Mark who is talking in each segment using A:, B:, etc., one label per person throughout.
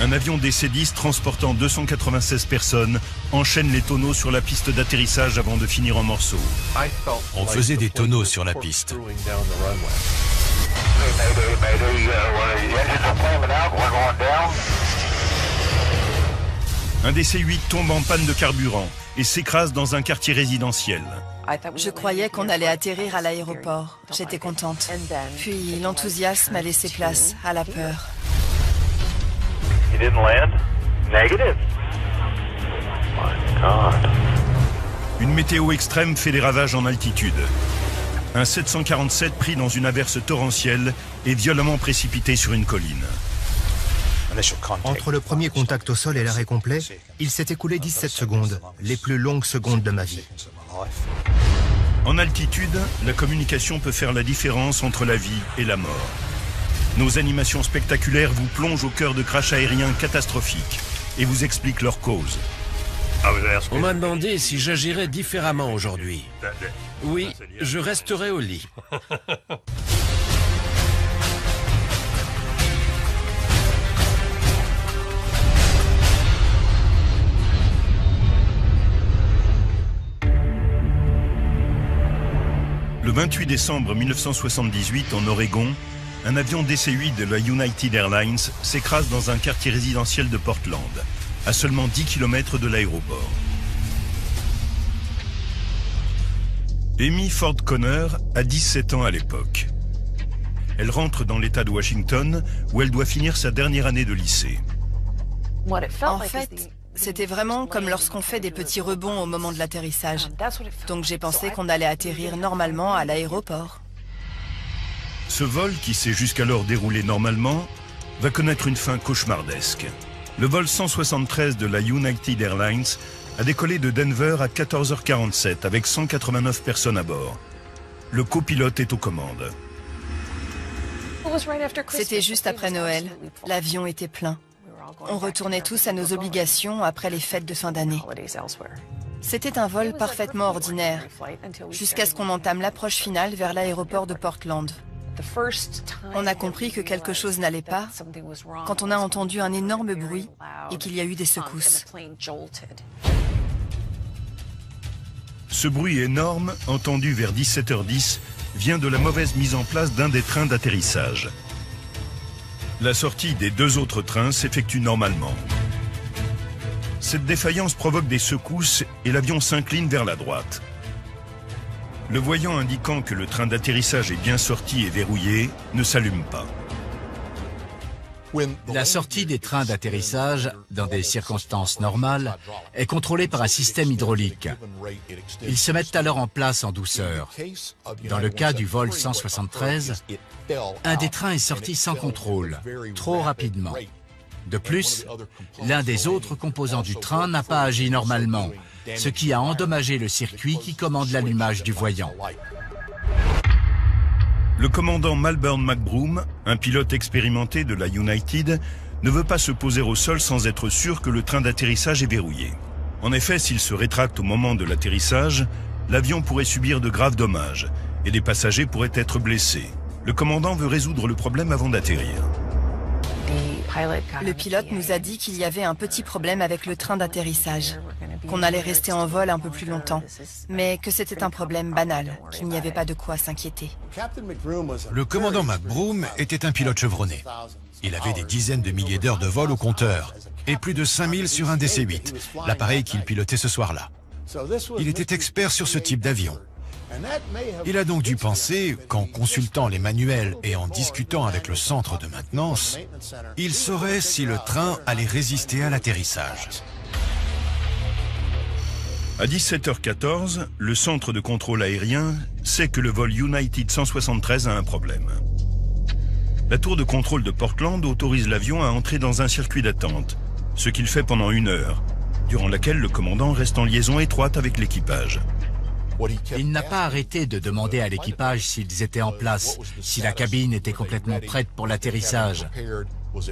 A: Un avion DC-10 transportant 296 personnes enchaîne les tonneaux sur la piste d'atterrissage avant de finir en morceaux.
B: On faisait des tonneaux sur la piste.
A: Un DC-8 tombe en panne de carburant et s'écrase dans un quartier résidentiel.
C: Je croyais qu'on allait atterrir à l'aéroport. J'étais contente. Puis l'enthousiasme a laissé place à la peur.
A: Une météo extrême fait des ravages en altitude. Un 747 pris dans une averse torrentielle est violemment précipité sur une colline.
D: Entre le premier contact au sol et l'arrêt complet, il s'est écoulé 17 secondes, les plus longues secondes de ma vie.
A: En altitude, la communication peut faire la différence entre la vie et la mort. Nos animations spectaculaires vous plongent au cœur de crashs aériens catastrophiques et vous expliquent leur cause.
E: On m'a demandé si j'agirais différemment aujourd'hui. Oui, je resterai au lit.
A: Le 28 décembre 1978, en Oregon, un avion DC-8 de la United Airlines s'écrase dans un quartier résidentiel de Portland, à seulement 10 km de l'aéroport. Amy Ford Conner a 17 ans à l'époque. Elle rentre dans l'État de Washington, où elle doit finir sa dernière année de lycée.
C: En fait, c'était vraiment comme lorsqu'on fait des petits rebonds au moment de l'atterrissage. Donc j'ai pensé qu'on allait atterrir normalement à l'aéroport.
A: Ce vol, qui s'est jusqu'alors déroulé normalement, va connaître une fin cauchemardesque. Le vol 173 de la United Airlines a décollé de Denver à 14h47 avec 189 personnes à bord. Le copilote est aux commandes.
C: C'était juste après Noël. L'avion était plein. On retournait tous à nos obligations après les fêtes de fin d'année. C'était un vol parfaitement ordinaire, jusqu'à ce qu'on entame l'approche finale vers l'aéroport de Portland. On a compris que quelque chose n'allait pas quand on a entendu un énorme bruit et qu'il y a eu des secousses.
A: Ce bruit énorme, entendu vers 17h10, vient de la mauvaise mise en place d'un des trains d'atterrissage. La sortie des deux autres trains s'effectue normalement. Cette défaillance provoque des secousses et l'avion s'incline vers la droite. Le voyant indiquant que le train d'atterrissage est bien sorti et verrouillé ne s'allume pas.
B: La sortie des trains d'atterrissage, dans des circonstances normales, est contrôlée par un système hydraulique. Ils se mettent alors en place en douceur. Dans le cas du vol 173, un des trains est sorti sans contrôle, trop rapidement. De plus, l'un des autres composants du train n'a pas agi normalement, ce qui a endommagé le circuit qui commande l'allumage du voyant.
A: Le commandant Malburn McBroom, un pilote expérimenté de la United, ne veut pas se poser au sol sans être sûr que le train d'atterrissage est verrouillé. En effet, s'il se rétracte au moment de l'atterrissage, l'avion pourrait subir de graves dommages et des passagers pourraient être blessés. Le commandant veut résoudre le problème avant d'atterrir.
C: Le pilote nous a dit qu'il y avait un petit problème avec le train d'atterrissage, qu'on allait rester en vol un peu plus longtemps, mais que c'était un problème banal, qu'il n'y avait pas de quoi s'inquiéter.
F: Le commandant McBroom était un pilote chevronné. Il avait des dizaines de milliers d'heures de vol au compteur et plus de 5000 sur un DC-8, l'appareil qu'il pilotait ce soir-là. Il était expert sur ce type d'avion. Il a donc dû penser qu'en consultant les manuels et en discutant avec le centre de maintenance, il saurait si le train allait résister à l'atterrissage.
A: À 17h14, le centre de contrôle aérien sait que le vol United 173 a un problème. La tour de contrôle de Portland autorise l'avion à entrer dans un circuit d'attente, ce qu'il fait pendant 1 heure, durant laquelle le commandant reste en liaison étroite avec l'équipage.
B: Il n'a pas arrêté de demander à l'équipage s'ils étaient en place, si la cabine était complètement prête pour l'atterrissage.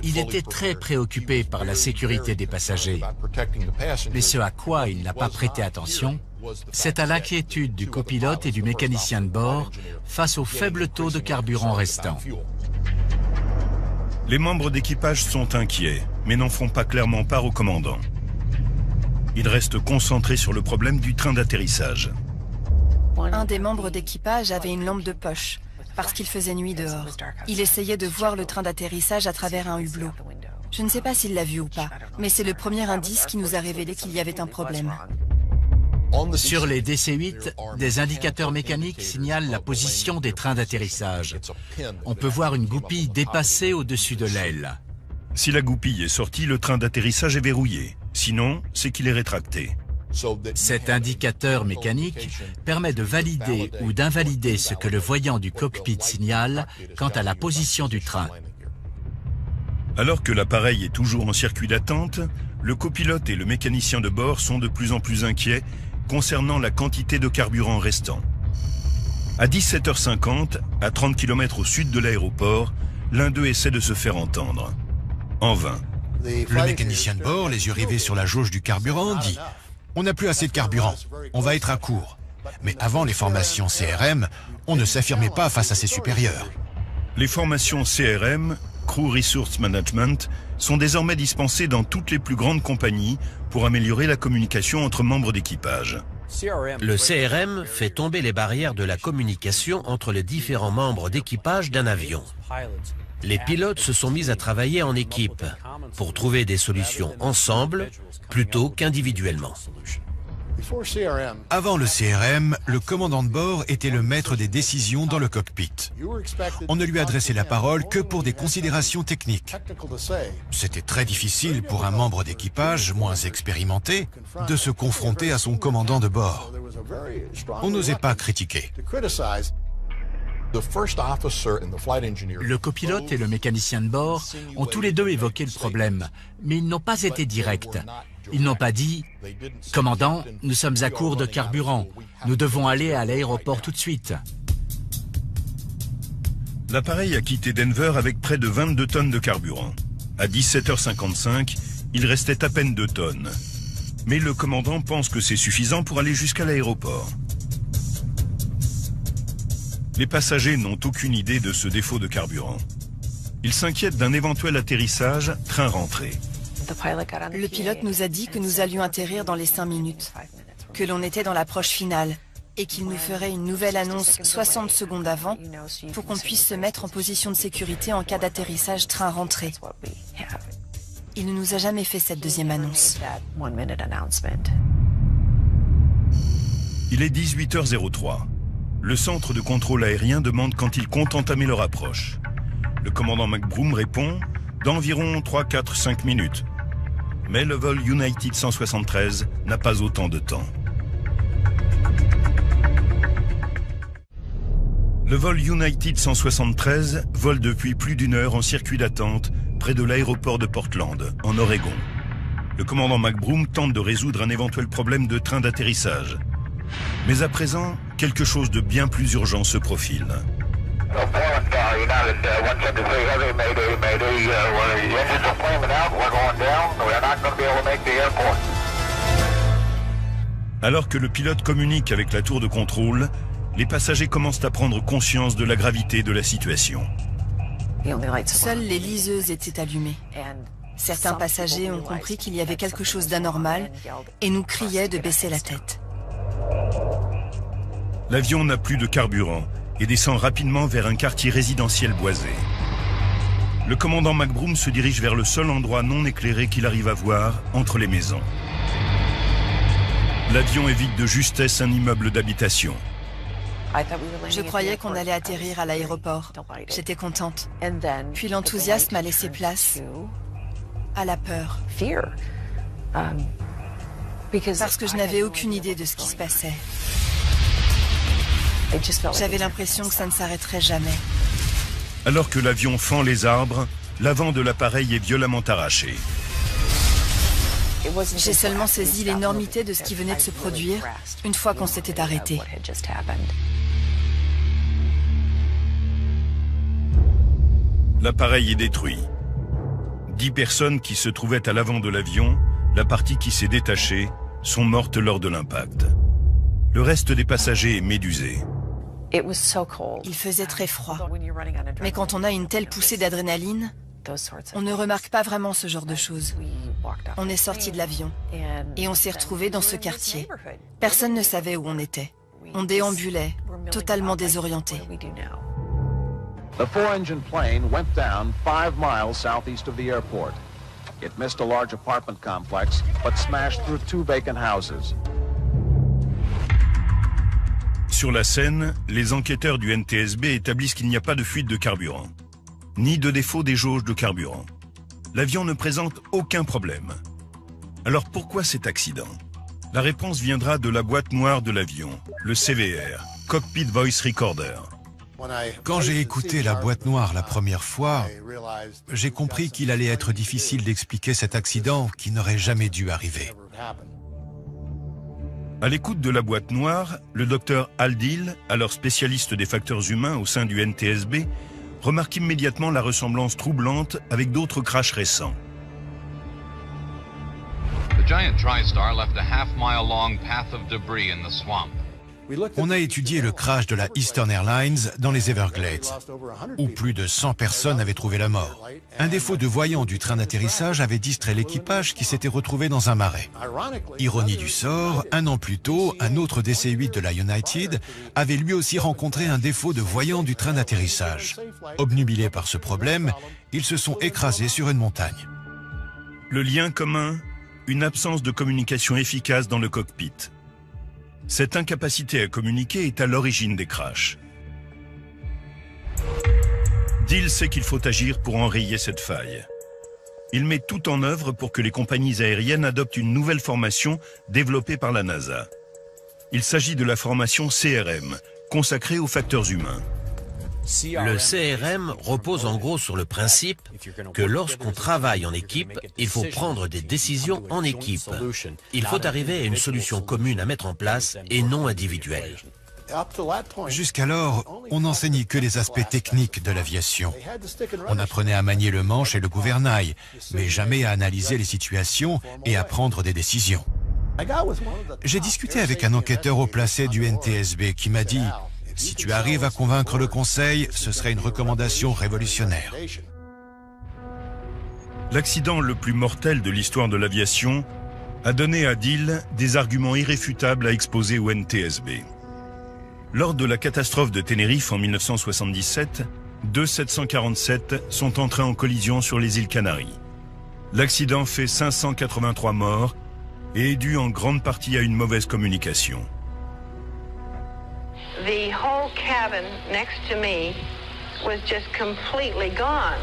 B: Il était très préoccupé par la sécurité des passagers. Mais ce à quoi il n'a pas prêté attention, c'est à l'inquiétude du copilote et du mécanicien de bord face au faible taux de carburant restant.
A: Les membres d'équipage sont inquiets, mais n'en font pas clairement part au commandant. Ils restent concentrés sur le problème du train d'atterrissage.
C: Un des membres d'équipage avait une lampe de poche, parce qu'il faisait nuit dehors. Il essayait de voir le train d'atterrissage à travers un hublot. Je ne sais pas s'il l'a vu ou pas, mais c'est le premier indice qui nous a révélé qu'il y avait un problème.
B: Sur les DC-8, des indicateurs mécaniques signalent la position des trains d'atterrissage. On peut voir une goupille dépassée au-dessus de l'aile.
A: Si la goupille est sortie, le train d'atterrissage est verrouillé. Sinon, c'est qu'il est rétracté.
B: Cet indicateur mécanique permet de valider ou d'invalider ce que le voyant du cockpit signale quant à la position du train.
A: Alors que l'appareil est toujours en circuit d'attente, le copilote et le mécanicien de bord sont de plus en plus inquiets concernant la quantité de carburant restant. À 17h50, à 30 km au sud de l'aéroport, l'un d'eux essaie de se faire entendre. En vain.
F: Le mécanicien de bord, les yeux rivés sur la jauge du carburant, dit « On n'a plus assez de carburant, on va être à court ». Mais avant les formations CRM, on ne s'affirmait pas face à ses supérieurs.
A: Les formations CRM, Crew Resource Management, sont désormais dispensées dans toutes les plus grandes compagnies pour améliorer la communication entre membres d'équipage.
E: Le CRM fait tomber les barrières de la communication entre les différents membres d'équipage d'un avion. Les pilotes se sont mis à travailler en équipe pour trouver des solutions ensemble plutôt qu'individuellement.
F: Avant le CRM, le commandant de bord était le maître des décisions dans le cockpit. On ne lui adressait la parole que pour des considérations techniques. C'était très difficile pour un membre d'équipage moins expérimenté de se confronter à son commandant de bord. On n'osait pas critiquer.
B: Le copilote et le mécanicien de bord ont tous les deux évoqué le problème, mais ils n'ont pas été directs. Ils n'ont pas dit « Commandant, nous sommes à court de carburant. Nous devons aller à l'aéroport tout de suite. »
A: L'appareil a quitté Denver avec près de 22 tonnes de carburant. À 17h55, il restait à peine 2 tonnes. Mais le commandant pense que c'est suffisant pour aller jusqu'à l'aéroport. Les passagers n'ont aucune idée de ce défaut de carburant. Ils s'inquiètent d'un éventuel atterrissage train rentré.
C: Le pilote nous a dit que nous allions atterrir dans les 5 minutes, que l'on était dans l'approche finale et qu'il nous ferait une nouvelle annonce 60 secondes avant pour qu'on puisse se mettre en position de sécurité en cas d'atterrissage train rentré. Il ne nous a jamais fait cette deuxième annonce.
A: Il est 18h03. Le centre de contrôle aérien demande quand ils comptent entamer leur approche. Le commandant McBroom répond d'environ 3, 4, 5 minutes. Mais le vol United 173 n'a pas autant de temps. Le vol United 173 vole depuis plus d'1 heure en circuit d'attente près de l'aéroport de Portland, en Oregon. Le commandant McBroom tente de résoudre un éventuel problème de train d'atterrissage. Mais à présent, quelque chose de bien plus urgent se profile. Alors que le pilote communique avec la tour de contrôle, les passagers commencent à prendre conscience de la gravité de la situation.
C: Seules les liseuses étaient allumées. Certains passagers ont compris qu'il y avait quelque chose d'anormal et nous criaient de baisser la tête.
A: L'avion n'a plus de carburant et descend rapidement vers un quartier résidentiel boisé. Le commandant McBroom se dirige vers le seul endroit non éclairé qu'il arrive à voir entre les maisons. L'avion évite de justesse un immeuble d'habitation.
C: Je croyais qu'on allait atterrir à l'aéroport. J'étais contente. Puis l'enthousiasme a laissé place à la peur. Parce que je n'avais aucune idée de ce qui se passait. J'avais l'impression que ça ne s'arrêterait jamais.
A: Alors que l'avion fend les arbres, l'avant de l'appareil est violemment arraché.
C: J'ai seulement saisi l'énormité de ce qui venait de se produire une fois qu'on s'était arrêté.
A: L'appareil est détruit. 10 personnes qui se trouvaient à l'avant de l'avion, la partie qui s'est détachée, sont mortes lors de l'impact. Le reste des passagers est médusé.
C: Il faisait très froid. Mais quand on a une telle poussée d'adrénaline, On ne remarque pas vraiment ce genre de choses. On est sorti de l'avion et on s'est retrouvé dans ce quartier. Personne ne savait où on était. On déambulait, totalement désorientés.
G: The four-engine plane went down 5 miles southeast of the airport. It missed a large apartment complex, but smashed through 2 vacant houses.
A: Sur la scène, les enquêteurs du NTSB établissent qu'il n'y a pas de fuite de carburant, ni de défaut des jauges de carburant. L'avion ne présente aucun problème. Alors pourquoi cet accident? La réponse viendra de la boîte noire de l'avion, le CVR, Cockpit Voice Recorder.
F: Quand j'ai écouté la boîte noire la première fois, j'ai compris qu'il allait être difficile d'expliquer cet accident qui n'aurait jamais dû arriver.
A: À l'écoute de la boîte noire, le docteur Al Deal, alors spécialiste des facteurs humains au sein du NTSB, remarque immédiatement la ressemblance troublante avec d'autres crashs récents.
H: The giant TriStar left a half-mile-long path of debris in the swamp.
F: On a étudié le crash de la Eastern Airlines dans les Everglades, où plus de 100 personnes avaient trouvé la mort. Un défaut de voyant du train d'atterrissage avait distrait l'équipage qui s'était retrouvé dans un marais. Ironie du sort, un an plus tôt, un autre DC-8 de la United avait lui aussi rencontré un défaut de voyant du train d'atterrissage. Obnubilés par ce problème, ils se sont écrasés sur une montagne.
A: Le lien commun, une absence de communication efficace dans le cockpit. Cette incapacité à communiquer est à l'origine des crashs. Deal sait qu'il faut agir pour enrayer cette faille. Il met tout en œuvre pour que les compagnies aériennes adoptent une nouvelle formation développée par la NASA. Il s'agit de la formation CRM, consacrée aux facteurs humains.
E: Le CRM repose en gros sur le principe que lorsqu'on travaille en équipe, il faut prendre des décisions en équipe. Il faut arriver à une solution commune à mettre en place et non individuelle.
F: Jusqu'alors, on n'enseignait que les aspects techniques de l'aviation. On apprenait à manier le manche et le gouvernail, mais jamais à analyser les situations et à prendre des décisions. J'ai discuté avec un enquêteur haut placé du NTSB qui m'a dit: si tu arrives à convaincre le Conseil, ce serait une recommandation révolutionnaire.
A: L'accident le plus mortel de l'histoire de l'aviation a donné à Deal des arguments irréfutables à exposer au NTSB. Lors de la catastrophe de Tenerife en 1977, 2 747 sont entrés en collision sur les îles Canaries. L'accident fait 583 morts et est dû en grande partie à une mauvaise communication.
I: The whole cabin next to me was just completely gone.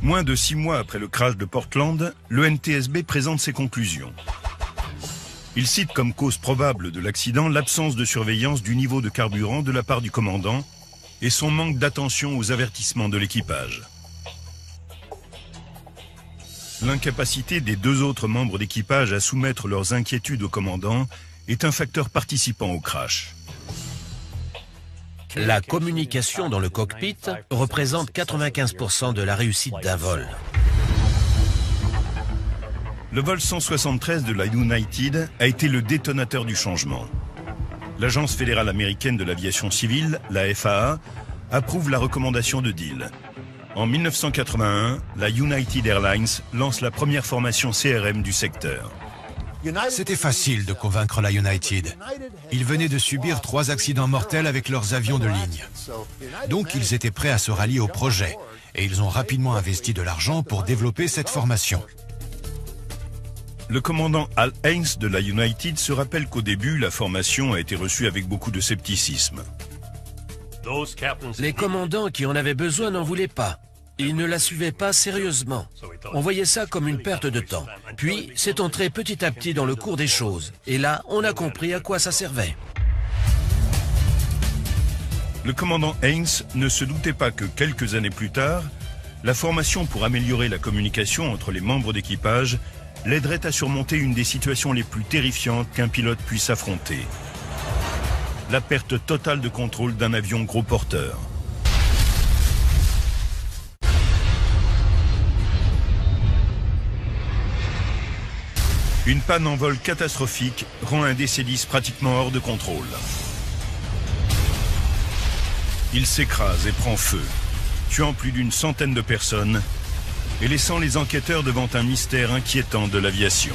A: Moins de 6 mois après le crash de Portland, le NTSB présente ses conclusions. Il cite comme cause probable de l'accident l'absence de surveillance du niveau de carburant de la part du commandant et son manque d'attention aux avertissements de l'équipage. L'incapacité des 2 autres membres d'équipage à soumettre leurs inquiétudes au commandant est un facteur participant au crash.
E: La communication dans le cockpit représente 95% de la réussite d'un vol.
A: Le vol 173 de la United a été le détonateur du changement. L'Agence fédérale américaine de l'aviation civile, la FAA, approuve la recommandation de Deal. En 1981, la United Airlines lance la première formation CRM du secteur.
F: C'était facile de convaincre la United. Ils venaient de subir 3 accidents mortels avec leurs avions de ligne. Donc ils étaient prêts à se rallier au projet et ils ont rapidement investi de l'argent pour développer cette formation.
A: Le commandant Al Haynes de la United se rappelle qu'au début, la formation a été reçue avec beaucoup de scepticisme.
E: Les commandants qui en avaient besoin n'en voulaient pas. Ils ne la suivaient pas sérieusement. On voyait ça comme une perte de temps. Puis, c'est entré petit à petit dans le cours des choses. Et là, on a compris à quoi ça servait.
A: Le commandant Haynes ne se doutait pas que quelques années plus tard, la formation pour améliorer la communication entre les membres d'équipage l'aiderait à surmonter une des situations les plus terrifiantes qu'un pilote puisse affronter. La perte totale de contrôle d'un avion gros porteur. Une panne en vol catastrophique rend un DC-10 pratiquement hors de contrôle. Il s'écrase et prend feu, tuant plus d'une centaine de personnes et laissant les enquêteurs devant un mystère inquiétant de l'aviation.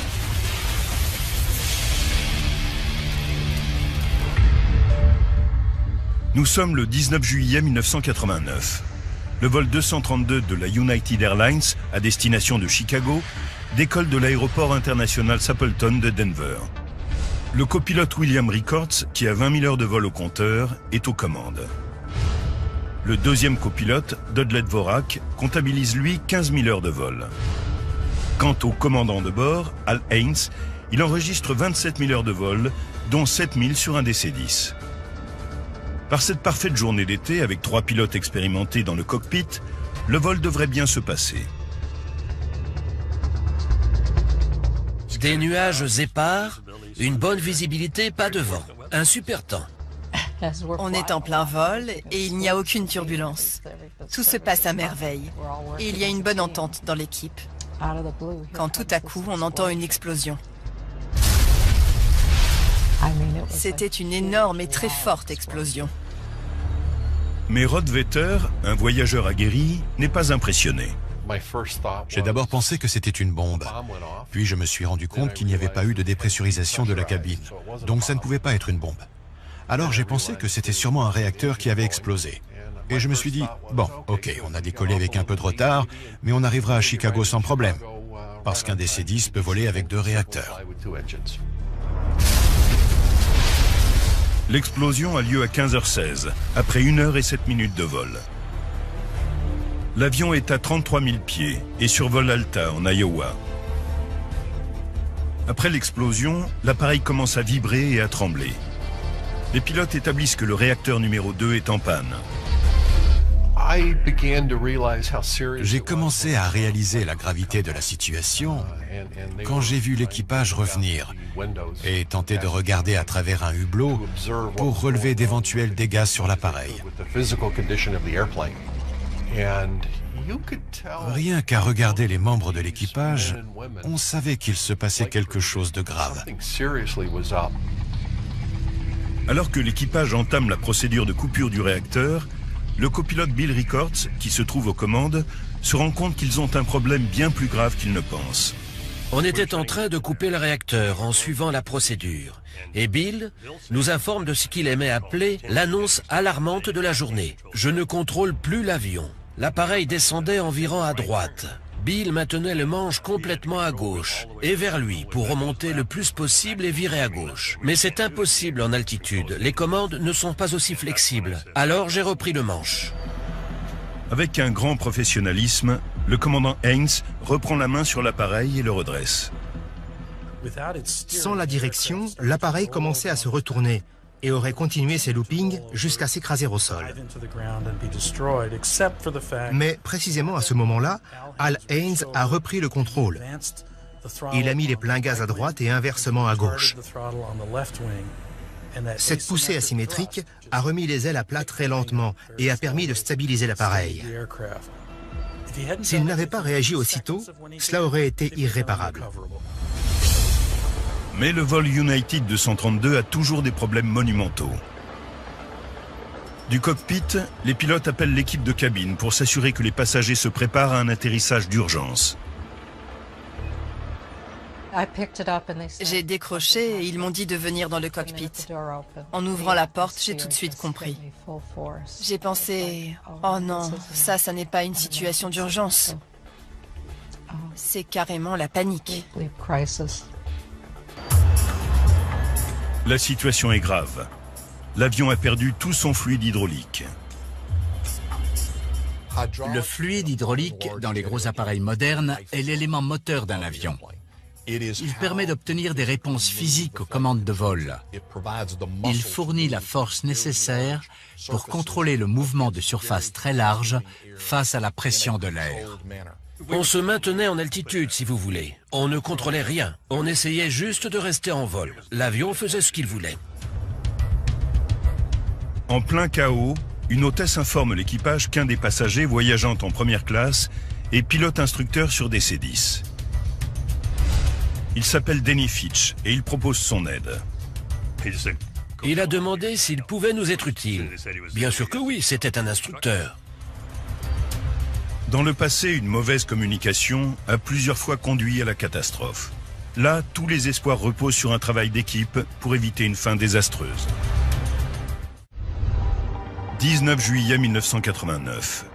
A: Nous sommes le 19 juillet 1989. Le vol 232 de la United Airlines à destination de Chicago décolle de l'aéroport international Stapleton de Denver. Le copilote William Rickards, qui a 20 000 heures de vol au compteur, est aux commandes. Le deuxième copilote, Dudley Dvorak, comptabilise lui 15 000 heures de vol. Quant au commandant de bord, Al Haynes, il enregistre 27 000 heures de vol, dont 7 000 sur un DC-10. Par cette parfaite journée d'été, avec 3 pilotes expérimentés dans le cockpit, le vol devrait bien se passer.
E: Des nuages épars, une bonne visibilité, pas de vent, un super temps.
C: On est en plein vol et il n'y a aucune turbulence. Tout se passe à merveille et il y a une bonne entente dans l'équipe. Quand tout à coup, on entend une explosion. C'était une énorme et très forte explosion.
A: Mais Rod Vetter, un voyageur aguerri, n'est pas impressionné.
F: J'ai d'abord pensé que c'était une bombe. Puis je me suis rendu compte qu'il n'y avait pas eu de dépressurisation de la cabine. Donc ça ne pouvait pas être une bombe. Alors j'ai pensé que c'était sûrement un réacteur qui avait explosé. Et je me suis dit, bon, ok, on a décollé avec un peu de retard, mais on arrivera à Chicago sans problème. Parce qu'un DC-10 peut voler avec 2 réacteurs.
A: L'explosion a lieu à 15h16, après 1 heure et 7 minutes de vol. L'avion est à 33 000 pieds et survole Alta, en Iowa. Après l'explosion, l'appareil commence à vibrer et à trembler. Les pilotes établissent que le réacteur numéro 2 est en panne.
F: J'ai commencé à réaliser la gravité de la situation quand j'ai vu l'équipage revenir et tenter de regarder à travers un hublot pour relever d'éventuels dégâts sur l'appareil. Rien qu'à regarder les membres de l'équipage, on savait qu'il se passait quelque chose de grave.
A: Alors que l'équipage entame la procédure de coupure du réacteur, le copilote Bill Rickards, qui se trouve aux commandes, se rend compte qu'ils ont un problème bien plus grave qu'ils ne pensent.
E: On était en train de couper le réacteur en suivant la procédure. Et Bill nous informe de ce qu'il aimait appeler l'annonce alarmante de la journée. Je ne contrôle plus l'avion. L'appareil descendait environ à droite. Bill maintenait le manche complètement à gauche et vers lui pour remonter le plus possible et virer à gauche. Mais c'est impossible en altitude, les commandes ne sont pas aussi flexibles. Alors j'ai repris le manche.
A: Avec un grand professionnalisme, le commandant Haynes reprend la main sur l'appareil et le redresse.
D: Sans la direction, l'appareil commençait à se retourner et aurait continué ses loopings jusqu'à s'écraser au sol. Mais précisément à ce moment-là, Al Haynes a repris le contrôle. Il a mis les pleins gaz à droite et inversement à gauche. Cette poussée asymétrique a remis les ailes à plat très lentement et a permis de stabiliser l'appareil. S'il n'avait pas réagi aussitôt, cela aurait été irréparable.
A: Mais le vol United 232 a toujours des problèmes monumentaux. Du cockpit, les pilotes appellent l'équipe de cabine pour s'assurer que les passagers se préparent à un atterrissage d'urgence.
C: J'ai décroché et ils m'ont dit de venir dans le cockpit. En ouvrant la porte, j'ai tout de suite compris. J'ai pensé, oh non, ça n'est pas une situation d'urgence. C'est carrément la panique.
A: La situation est grave. L'avion a perdu tout son fluide hydraulique.
B: Le fluide hydraulique dans les gros appareils modernes est l'élément moteur d'un avion. Il permet d'obtenir des réponses physiques aux commandes de vol. Il fournit la force nécessaire pour contrôler le mouvement de surface très large face à la pression de l'air.
E: On se maintenait en altitude, si vous voulez. On ne contrôlait rien. On essayait juste de rester en vol. L'avion faisait ce qu'il voulait.
A: En plein chaos, une hôtesse informe l'équipage qu'un des passagers voyageant en première classe est pilote instructeur sur DC-10. Il s'appelle Denny Fitch et il propose son aide.
E: Il a demandé s'il pouvait nous être utile. Bien sûr que oui, c'était un instructeur.
A: Dans le passé, une mauvaise communication a plusieurs fois conduit à la catastrophe. Là, tous les espoirs reposent sur un travail d'équipe pour éviter une fin désastreuse. 19 juillet 1989.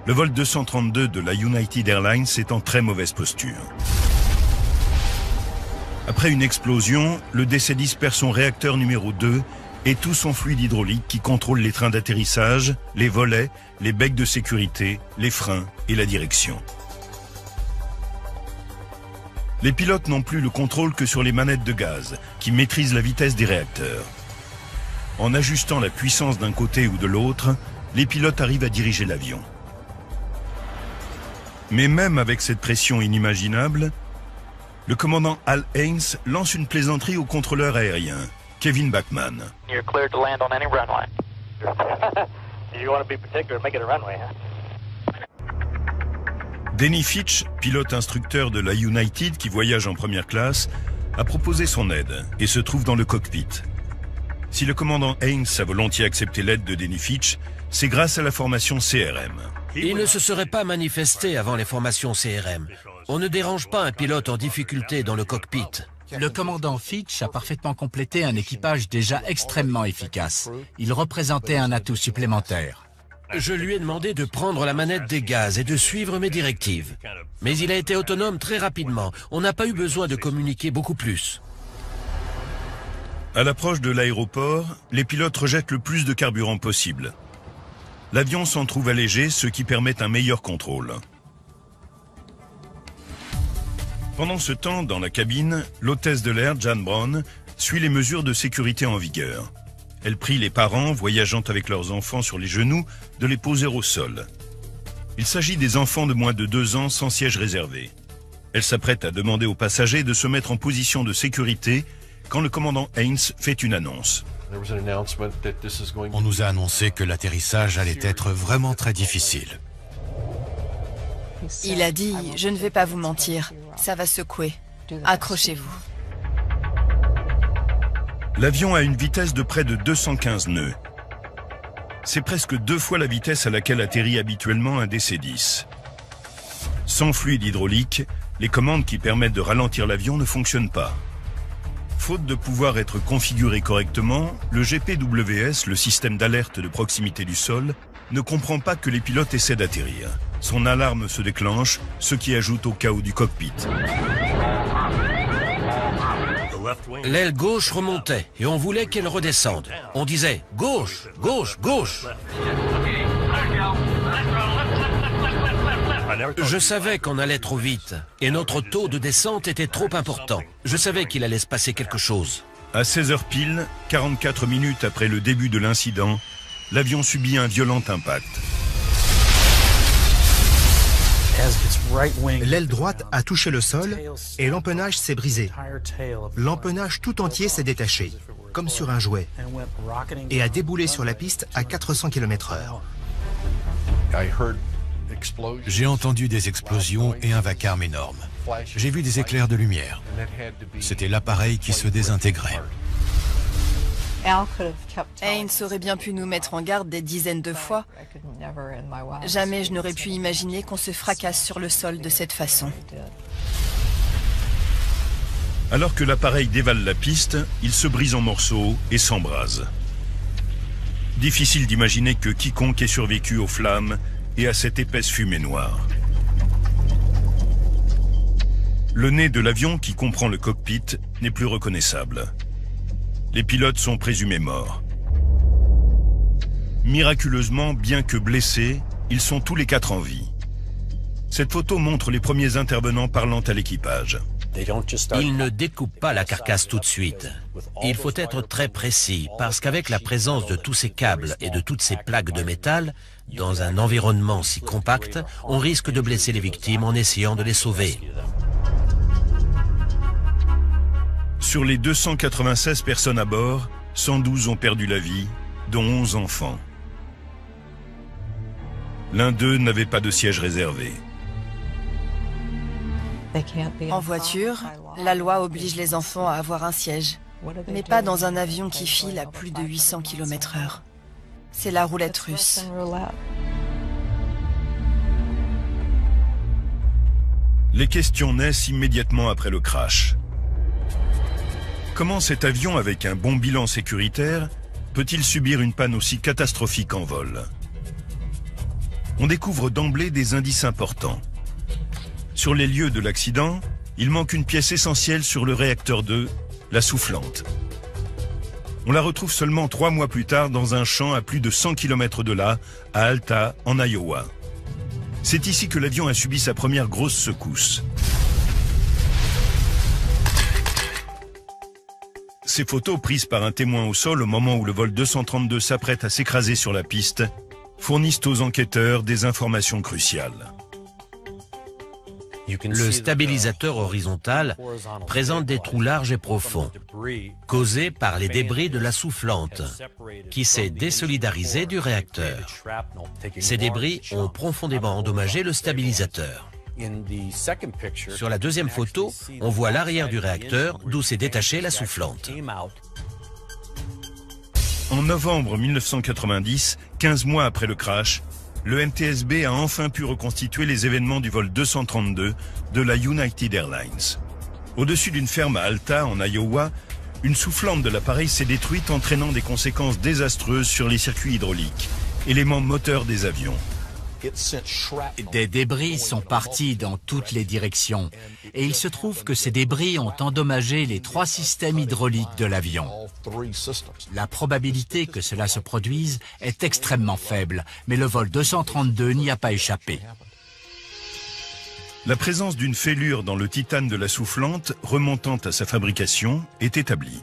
A: Le vol 232 de la United Airlines est en très mauvaise posture. Après une explosion, le DC-10 perd son réacteur numéro 2 et tout son fluide hydraulique qui contrôle les trains d'atterrissage, les volets, les becs de sécurité, les freins et la direction. Les pilotes n'ont plus le contrôle que sur les manettes de gaz, qui maîtrisent la vitesse des réacteurs. En ajustant la puissance d'un côté ou de l'autre, les pilotes arrivent à diriger l'avion. Mais même avec cette pression inimaginable, le commandant Al Haynes lance une plaisanterie au contrôleur aérien, Kevin Bachmann.
J: You're cleared to land on any runway. You want to be particular, make it a runway, huh?
A: Denny Fitch, pilote instructeur de la United qui voyage en première classe, a proposé son aide et se trouve dans le cockpit. Si le commandant Haynes a volontiers accepté l'aide de Denny Fitch, c'est grâce à la formation CRM.
E: Il ne se serait pas manifesté avant les formations CRM. On ne dérange pas un pilote en difficulté dans le cockpit.
B: Le commandant Fitch a parfaitement complété un équipage déjà extrêmement efficace. Il représentait un atout supplémentaire.
E: Je lui ai demandé de prendre la manette des gaz et de suivre mes directives. Mais il a été autonome très rapidement. On n'a pas eu besoin de communiquer beaucoup plus.
A: À l'approche de l'aéroport, les pilotes rejettent le plus de carburant possible. L'avion s'en trouve allégé, ce qui permet un meilleur contrôle. Pendant ce temps, dans la cabine, l'hôtesse de l'air, Jan Brown, suit les mesures de sécurité en vigueur. Elle prie les parents, voyageant avec leurs enfants sur les genoux, de les poser au sol. Il s'agit des enfants de moins de 2 ans sans siège réservé. Elle s'apprête à demander aux passagers de se mettre en position de sécurité quand le commandant Haynes fait une annonce.
F: On nous a annoncé que l'atterrissage allait être vraiment très difficile.
C: Il a dit « Je ne vais pas vous mentir, ça va secouer. Accrochez-vous. »
A: L'avion a une vitesse de près de 215 nœuds. C'est presque 2 fois la vitesse à laquelle atterrit habituellement un DC-10. Sans fluide hydraulique, les commandes qui permettent de ralentir l'avion ne fonctionnent pas. Faute de pouvoir être configuré correctement, le GPWS, le système d'alerte de proximité du sol, ne comprend pas que les pilotes essaient d'atterrir. Son alarme se déclenche, ce qui ajoute au chaos du cockpit.
E: L'aile gauche remontait et on voulait qu'elle redescende. On disait « Gauche, gauche, gauche ». Je savais qu'on allait trop vite et notre taux de descente était trop important. Je savais qu'il allait se passer quelque chose.
A: À 16h pile, 44 minutes après le début de l'incident, l'avion subit un violent impact.
D: L'aile droite a touché le sol et l'empennage s'est brisé. L'empennage tout entier s'est détaché, comme sur un jouet, et a déboulé sur la piste à 400 km/h.
F: J'ai entendu des explosions et un vacarme énorme. J'ai vu des éclairs de lumière. C'était l'appareil qui se désintégrait.
C: Haynes aurait bien pu nous mettre en garde des dizaines de fois. Jamais je n'aurais pu imaginer qu'on se fracasse sur le sol de cette façon.
A: Alors que l'appareil dévale la piste, il se brise en morceaux et s'embrase. Difficile d'imaginer que quiconque ait survécu aux flammes et à cette épaisse fumée noire. Le nez de l'avion, qui comprend le cockpit, n'est plus reconnaissable. Les pilotes sont présumés morts. Miraculeusement, bien que blessés, ils sont tous les 4 en vie. Cette photo montre les premiers intervenants parlant à l'équipage.
E: Ils ne découpent pas la carcasse tout de suite. Il faut être très précis parce qu'avec la présence de tous ces câbles et de toutes ces plaques de métal, dans un environnement si compact, on risque de blesser les victimes en essayant de les sauver.
A: Sur les 296 personnes à bord, 112 ont perdu la vie, dont 11 enfants. L'un d'eux n'avait pas de siège réservé.
C: En voiture, la loi oblige les enfants à avoir un siège. Mais pas dans un avion qui file à plus de 800 km/h. C'est la roulette russe.
A: Les questions naissent immédiatement après le crash. Comment cet avion, avec un bon bilan sécuritaire, peut-il subir une panne aussi catastrophique en vol? On découvre d'emblée des indices importants. Sur les lieux de l'accident, il manque une pièce essentielle sur le réacteur 2, la soufflante. On la retrouve seulement 3 mois plus tard dans un champ à plus de 100 km de là, à Alta, en Iowa. C'est ici que l'avion a subi sa première grosse secousse. Ces photos, prises par un témoin au sol au moment où le vol 232 s'apprête à s'écraser sur la piste, fournissent aux enquêteurs des informations cruciales.
E: Le stabilisateur horizontal présente des trous larges et profonds, causés par les débris de la soufflante, qui s'est désolidarisée du réacteur. Ces débris ont profondément endommagé le stabilisateur. Sur la deuxième photo, on voit l'arrière du réacteur d'où s'est détachée la soufflante.
A: En novembre 1990, 15 mois après le crash, le NTSB a enfin pu reconstituer les événements du vol 232 de la United Airlines. Au-dessus d'une ferme à Alta, en Iowa, une soufflante de l'appareil s'est détruite, entraînant des conséquences désastreuses sur les circuits hydrauliques, éléments moteurs des avions.
B: Des débris sont partis dans toutes les directions et il se trouve que ces débris ont endommagé les 3 systèmes hydrauliques de l'avion. La probabilité que cela se produise est extrêmement faible, mais le vol 232 n'y a pas échappé.
A: La présence d'une fêlure dans le titane de la soufflante remontant à sa fabrication est établie.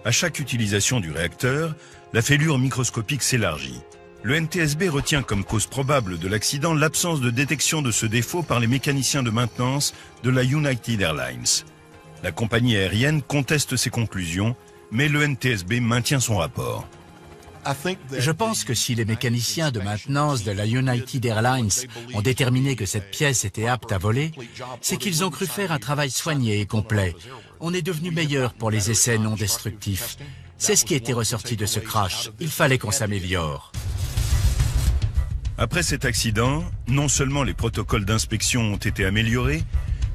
A: À chaque utilisation du réacteur, la fêlure microscopique s'élargit. Le NTSB retient comme cause probable de l'accident l'absence de détection de ce défaut par les mécaniciens de maintenance de la United Airlines. La compagnie aérienne conteste ces conclusions, mais le NTSB maintient son rapport.
B: Je pense que si les mécaniciens de maintenance de la United Airlines ont déterminé que cette pièce était apte à voler, c'est qu'ils ont cru faire un travail soigné et complet. On est devenu meilleur pour les essais non destructifs. C'est ce qui était ressorti de ce crash. Il fallait qu'on s'améliore.
A: Après cet accident, non seulement les protocoles d'inspection ont été améliorés,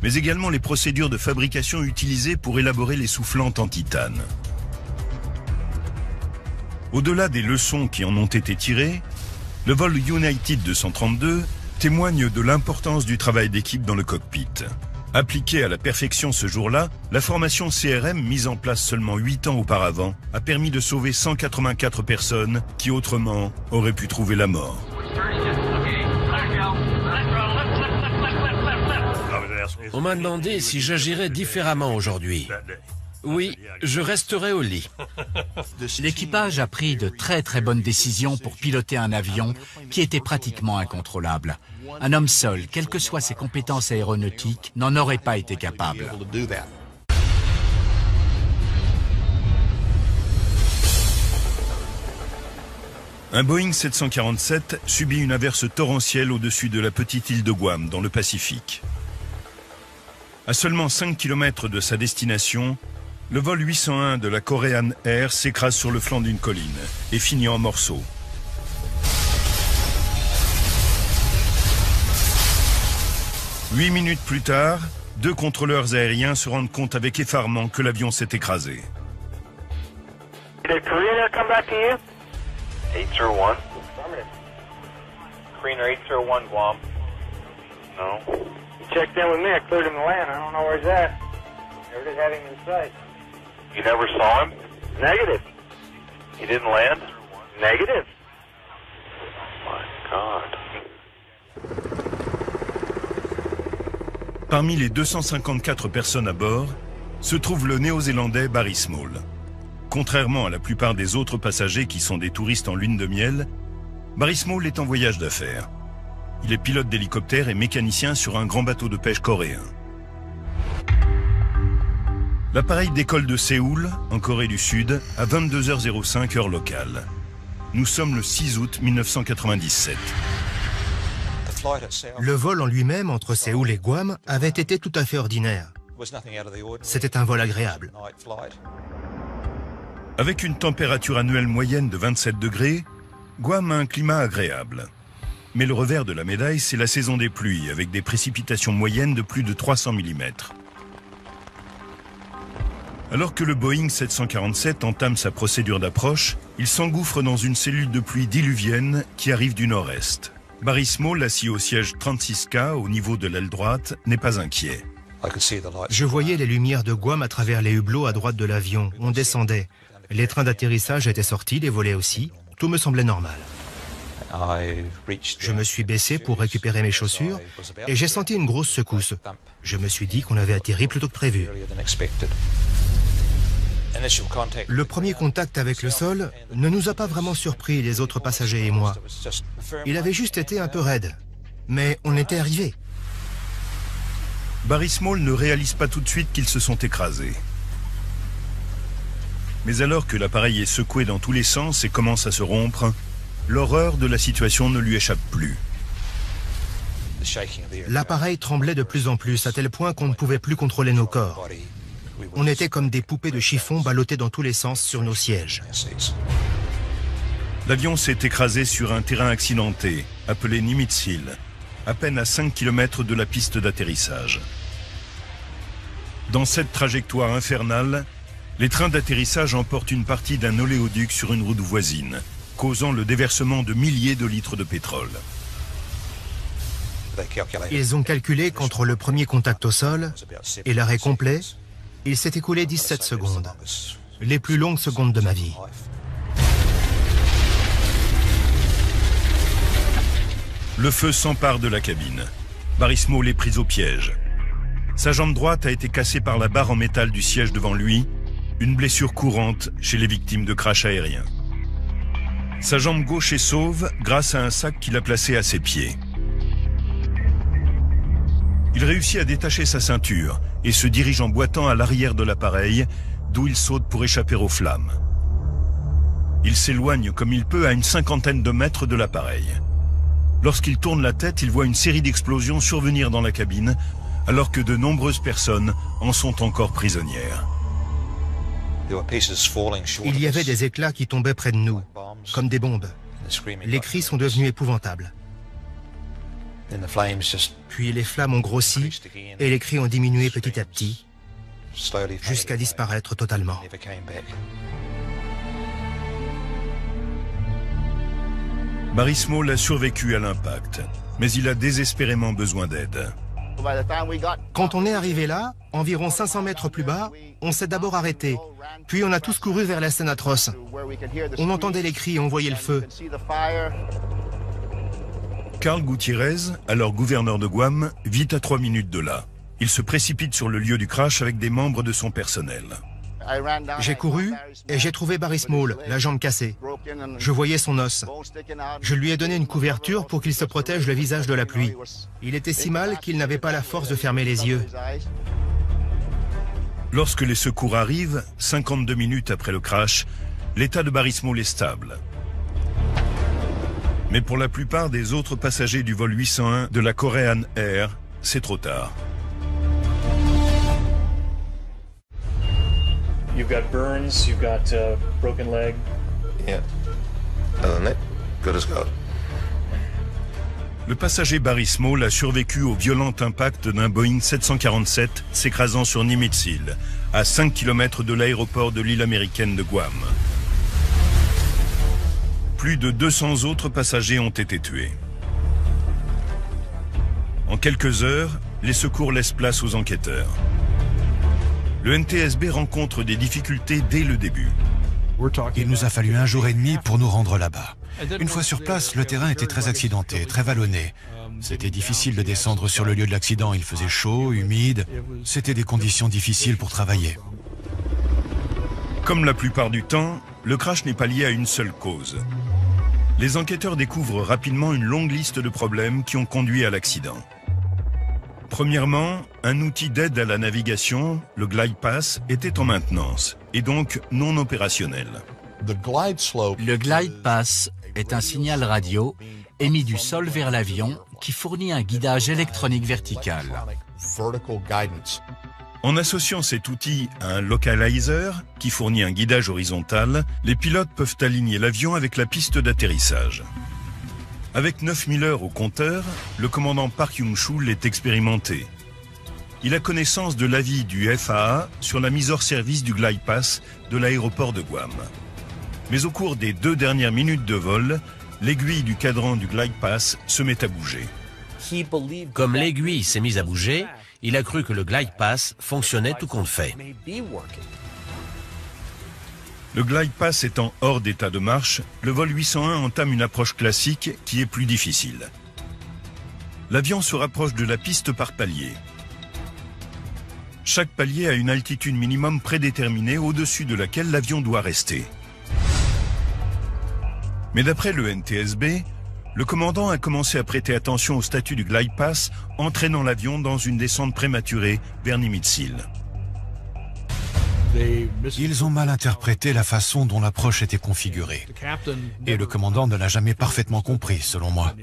A: mais également les procédures de fabrication utilisées pour élaborer les soufflantes en titane. Au-delà des leçons qui en ont été tirées, le vol United 232 témoigne de l'importance du travail d'équipe dans le cockpit. Appliquée à la perfection ce jour-là, la formation CRM mise en place seulement 8 ans auparavant a permis de sauver 184 personnes qui autrement auraient pu trouver la mort.
E: On m'a demandé si j'agirais différemment aujourd'hui. Oui, je resterai au lit.
B: L'équipage a pris de très bonnes décisions pour piloter un avion qui était pratiquement incontrôlable. Un homme seul, quelles que soient ses compétences aéronautiques, n'en aurait pas été capable.
A: Un Boeing 747 subit une averse torrentielle au-dessus de la petite île de Guam, dans le Pacifique. À seulement 5 km de sa destination, le vol 801 de la Korean Air s'écrase sur le flanc d'une colline et finit en morceaux. Huit minutes plus tard, 2 contrôleurs aériens se rendent compte avec effarement que l'avion s'est écrasé.
J: Did Korean Air come back to you?
K: 801. Korean Air 801 Guam. No.
J: You checked in with me. I cleared him to land. I don't know where he's at. Never did have him in sight.
K: You never saw him?
J: Negative.
K: He didn't land?
J: Negative.
K: Oh my God.
A: Parmi les 254 personnes à bord, se trouve le néo-zélandais Barry Small. Contrairement à la plupart des autres passagers qui sont des touristes en lune de miel, Barry Small est en voyage d'affaires. Il est pilote d'hélicoptère et mécanicien sur un grand bateau de pêche coréen. L'appareil décolle de Séoul, en Corée du Sud, à 22h05 heure locale. Nous sommes le 6 août 1997.
D: Le vol en lui-même entre Séoul et Guam avait été tout à fait ordinaire. C'était un vol agréable.
A: Avec une température annuelle moyenne de 27 degrés, Guam a un climat agréable. Mais le revers de la médaille, c'est la saison des pluies, avec des précipitations moyennes de plus de 300 mm. Alors que le Boeing 747 entame sa procédure d'approche, il s'engouffre dans une cellule de pluie diluvienne qui arrive du nord-est. Barry Small, assis au siège 36K au niveau de l'aile droite, n'est pas inquiet.
D: Je voyais les lumières de Guam à travers les hublots à droite de l'avion. On descendait. Les trains d'atterrissage étaient sortis, les volets aussi. Tout me semblait normal. Je me suis baissé pour récupérer mes chaussures et j'ai senti une grosse secousse. Je me suis dit qu'on avait atterri plus tôt que prévu. Le premier contact avec le sol ne nous a pas vraiment surpris, les autres passagers et moi. Il avait juste été un peu raide. Mais on était arrivés.
A: Barry Small ne réalise pas tout de suite qu'ils se sont écrasés. Mais alors que l'appareil est secoué dans tous les sens et commence à se rompre, l'horreur de la situation ne lui échappe plus.
D: L'appareil tremblait de plus en plus, à tel point qu'on ne pouvait plus contrôler nos corps. On était comme des poupées de chiffon ballottées dans tous les sens sur nos sièges.
A: L'avion s'est écrasé sur un terrain accidenté, appelé Nimitz Hill, à peine à 5 km de la piste d'atterrissage. Dans cette trajectoire infernale, les trains d'atterrissage emportent une partie d'un oléoduc sur une route voisine, causant le déversement de milliers de litres de pétrole.
D: Ils ont calculé qu'entre le premier contact au sol et l'arrêt complet, il s'est écoulé 17 secondes, les plus longues secondes de ma vie.
A: Le feu s'empare de la cabine. Barry Small est pris au piège. Sa jambe droite a été cassée par la barre en métal du siège devant lui, une blessure courante chez les victimes de crash aériens. Sa jambe gauche est sauve grâce à un sac qu'il a placé à ses pieds. Il réussit à détacher sa ceinture et se dirige en boitant à l'arrière de l'appareil, d'où il saute pour échapper aux flammes. Il s'éloigne comme il peut à une 50aine de mètres de l'appareil. Lorsqu'il tourne la tête, il voit une série d'explosions survenir dans la cabine, alors que de nombreuses personnes en sont encore prisonnières.
D: Il y avait des éclats qui tombaient près de nous, comme des bombes. Les cris sont devenus épouvantables. Puis les flammes ont grossi et les cris ont diminué petit à petit, jusqu'à disparaître totalement.
A: Barry Small a survécu à l'impact, mais il a désespérément besoin d'aide.
D: Quand on est arrivé là, environ 500 mètres plus bas, on s'est d'abord arrêté, puis on a tous couru vers la scène atroce. On entendait les cris et on voyait le feu.
A: Carl Gutiérrez, alors gouverneur de Guam, vit à 3 minutes de là. Il se précipite sur le lieu du crash avec des membres de son personnel.
D: J'ai couru et j'ai trouvé Barry Small, la jambe cassée. Je voyais son os. Je lui ai donné une couverture pour qu'il se protège le visage de la pluie. Il était si mal qu'il n'avait pas la force de fermer les yeux.
A: Lorsque les secours arrivent, 52 minutes après le crash, l'état de Barry Small est stable. Mais pour la plupart des autres passagers du vol 801 de la Korean Air, c'est trop tard.
L: You've got burns, you've got broken leg.
M: Yeah. Other than that, good as gold.
A: Le passager Barry Small a survécu au violent impact d'un Boeing 747 s'écrasant sur Nimitz Hill, à 5 km de l'aéroport de l'île américaine de Guam. Plus de 200 autres passagers ont été tués. En quelques heures, les secours laissent place aux enquêteurs. Le NTSB rencontre des difficultés dès le début.
F: Il nous a fallu 1 jour et demi pour nous rendre là-bas. Une fois sur place, le terrain était très accidenté, très vallonné. C'était difficile de descendre sur le lieu de l'accident. Il faisait chaud, humide. C'était des conditions difficiles pour travailler.
A: Comme la plupart du temps, le crash n'est pas lié à une seule cause. Les enquêteurs découvrent rapidement une longue liste de problèmes qui ont conduit à l'accident. Premièrement, un outil d'aide à la navigation, le Glide Pass, était en maintenance et donc non opérationnel.
B: Le Glide Pass est un signal radio émis du sol vers l'avion qui fournit un guidage électronique vertical.
A: En associant cet outil à un localizer qui fournit un guidage horizontal, les pilotes peuvent aligner l'avion avec la piste d'atterrissage. Avec 9000 heures au compteur, le commandant Park Yung-chul est expérimenté. Il a connaissance de l'avis du FAA sur la mise hors service du glide pass de l'aéroport de Guam. Mais au cours des 2 dernières minutes de vol, l'aiguille du cadran du glide pass se met à bouger.
E: Comme l'aiguille s'est mise à bouger, il a cru que le glide pass fonctionnait tout compte fait.
A: Le glide pass étant hors d'état de marche, le vol 801 entame une approche classique qui est plus difficile. L'avion se rapproche de la piste par palier. Chaque palier a une altitude minimum prédéterminée au-dessus de laquelle l'avion doit rester. Mais d'après le NTSB, le commandant a commencé à prêter attention au statut du glide pass, entraînant l'avion dans une descente prématurée vers Nimitz-Hill.
F: Ils ont mal interprété la façon dont l'approche était configurée. Et le commandant ne l'a jamais parfaitement compris, selon moi.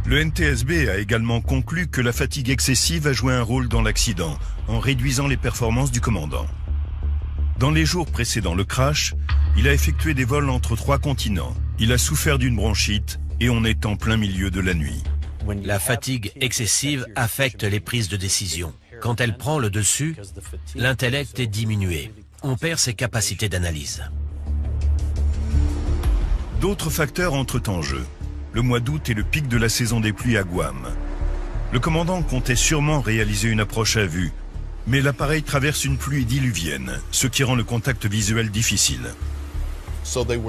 A: Le NTSB a également conclu que la fatigue excessive a joué un rôle dans l'accident, en réduisant les performances du commandant. Dans les jours précédant le crash, il a effectué des vols entre 3 continents. Il a souffert d'une bronchite et on est en plein milieu de la nuit.
E: La fatigue excessive affecte les prises de décision. Quand elle prend le dessus, l'intellect est diminué. On perd ses capacités d'analyse.
A: D'autres facteurs entrent en jeu. Le mois d'août est le pic de la saison des pluies à Guam. Le commandant comptait sûrement réaliser une approche à vue, mais l'appareil traverse une pluie diluvienne, ce qui rend le contact visuel difficile.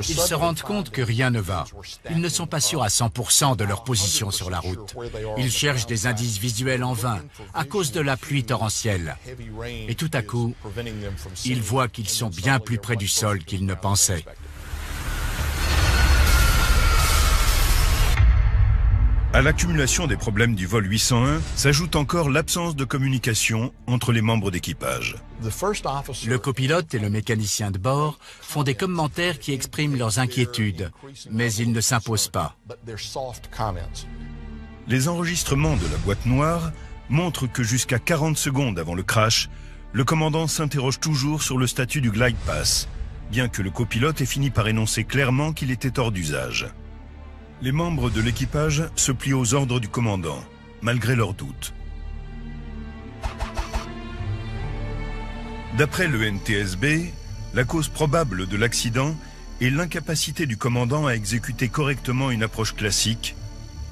B: Ils se rendent compte que rien ne va. Ils ne sont pas sûrs à 100% de leur position sur la route. Ils cherchent des indices visuels en vain à cause de la pluie torrentielle. Et tout à coup, ils voient qu'ils sont bien plus près du sol qu'ils ne pensaient.
A: À l'accumulation des problèmes du vol 801 s'ajoute encore l'absence de communication entre les membres d'équipage.
B: Le copilote et le mécanicien de bord font des commentaires qui expriment leurs inquiétudes, mais ils ne s'imposent pas.
A: Les enregistrements de la boîte noire montrent que jusqu'à 40 secondes avant le crash, le commandant s'interroge toujours sur le statut du glide pass, bien que le copilote ait fini par énoncer clairement qu'il était hors d'usage. Les membres de l'équipage se plient aux ordres du commandant, malgré leurs doutes. D'après le NTSB, la cause probable de l'accident est l'incapacité du commandant à exécuter correctement une approche classique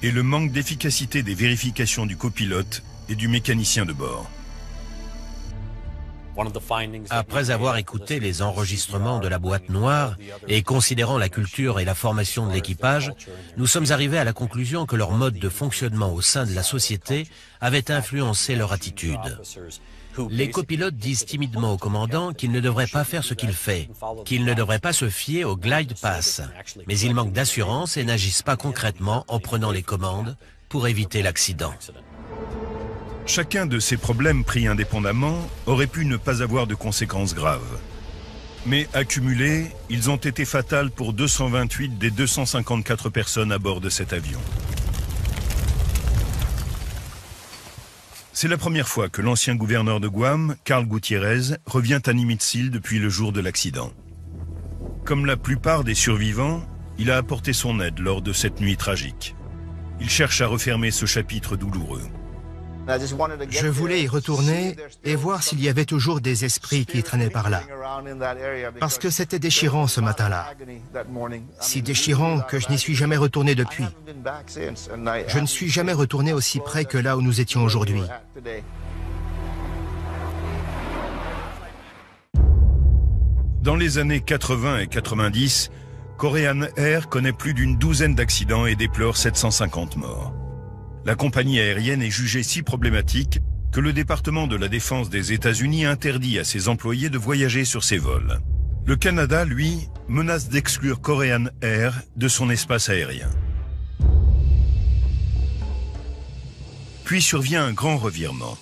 A: et le manque d'efficacité des vérifications du copilote et du mécanicien de bord.
E: Après avoir écouté les enregistrements de la boîte noire et considérant la culture et la formation de l'équipage, nous sommes arrivés à la conclusion que leur mode de fonctionnement au sein de la société avait influencé leur attitude. Les copilotes disent timidement au commandant qu'il ne devrait pas faire ce qu'il fait, qu'il ne devrait pas se fier au glide pass, mais ils manquent d'assurance et n'agissent pas concrètement en prenant les commandes pour éviter l'accident.
A: Chacun de ces problèmes pris indépendamment aurait pu ne pas avoir de conséquences graves. Mais accumulés, ils ont été fatals pour 228 des 254 personnes à bord de cet avion. C'est la première fois que l'ancien gouverneur de Guam, Carl Gutiérrez, revient à Nimitz-Hill depuis le jour de l'accident. Comme la plupart des survivants, il a apporté son aide lors de cette nuit tragique. Il cherche à refermer ce chapitre douloureux.
D: Je voulais y retourner et voir s'il y avait toujours des esprits qui traînaient par là. Parce que c'était déchirant ce matin-là. Si déchirant que je n'y suis jamais retourné depuis. Je ne suis jamais retourné aussi près que là où nous étions aujourd'hui.
A: Dans les années 80 et 90, Korean Air connaît plus d'une douzaine d'accidents et déplore 750 morts. La compagnie aérienne est jugée si problématique que le département de la Défense des États-Unis interdit à ses employés de voyager sur ses vols. Le Canada, lui, menace d'exclure Korean Air de son espace aérien. Puis survient un grand revirement.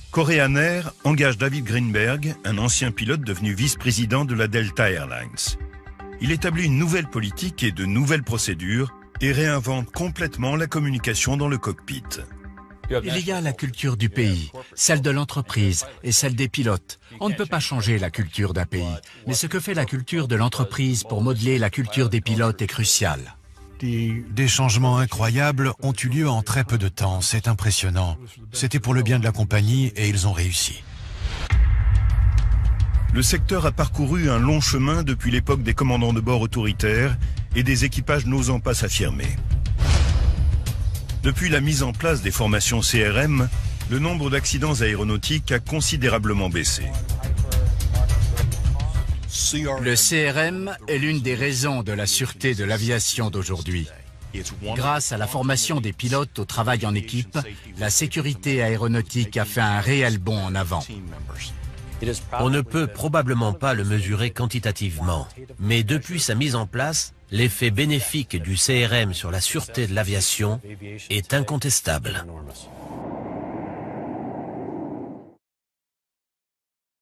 A: Korean Air engage David Greenberg, un ancien pilote devenu vice-président de la Delta Airlines. Il établit une nouvelle politique et de nouvelles procédures et réinvente complètement la communication dans le cockpit.
B: Il y a la culture du pays, celle de l'entreprise et celle des pilotes. On ne peut pas changer la culture d'un pays, mais ce que fait la culture de l'entreprise pour modeler la culture des pilotes est crucial.
F: Des changements incroyables ont eu lieu en très peu de temps, c'est impressionnant. C'était pour le bien de la compagnie et ils ont réussi.
A: Le secteur a parcouru un long chemin depuis l'époque des commandants de bord autoritaires et des équipages n'osant pas s'affirmer. Depuis la mise en place des formations CRM, le nombre d'accidents aéronautiques a considérablement baissé.
B: Le CRM est l'une des raisons de la sûreté de l'aviation d'aujourd'hui. Grâce à la formation des pilotes au travail en équipe, la sécurité aéronautique a fait un réel bond en avant.
E: On ne peut probablement pas le mesurer quantitativement, mais depuis sa mise en place, l'effet bénéfique du CRM sur la sûreté de l'aviation est incontestable.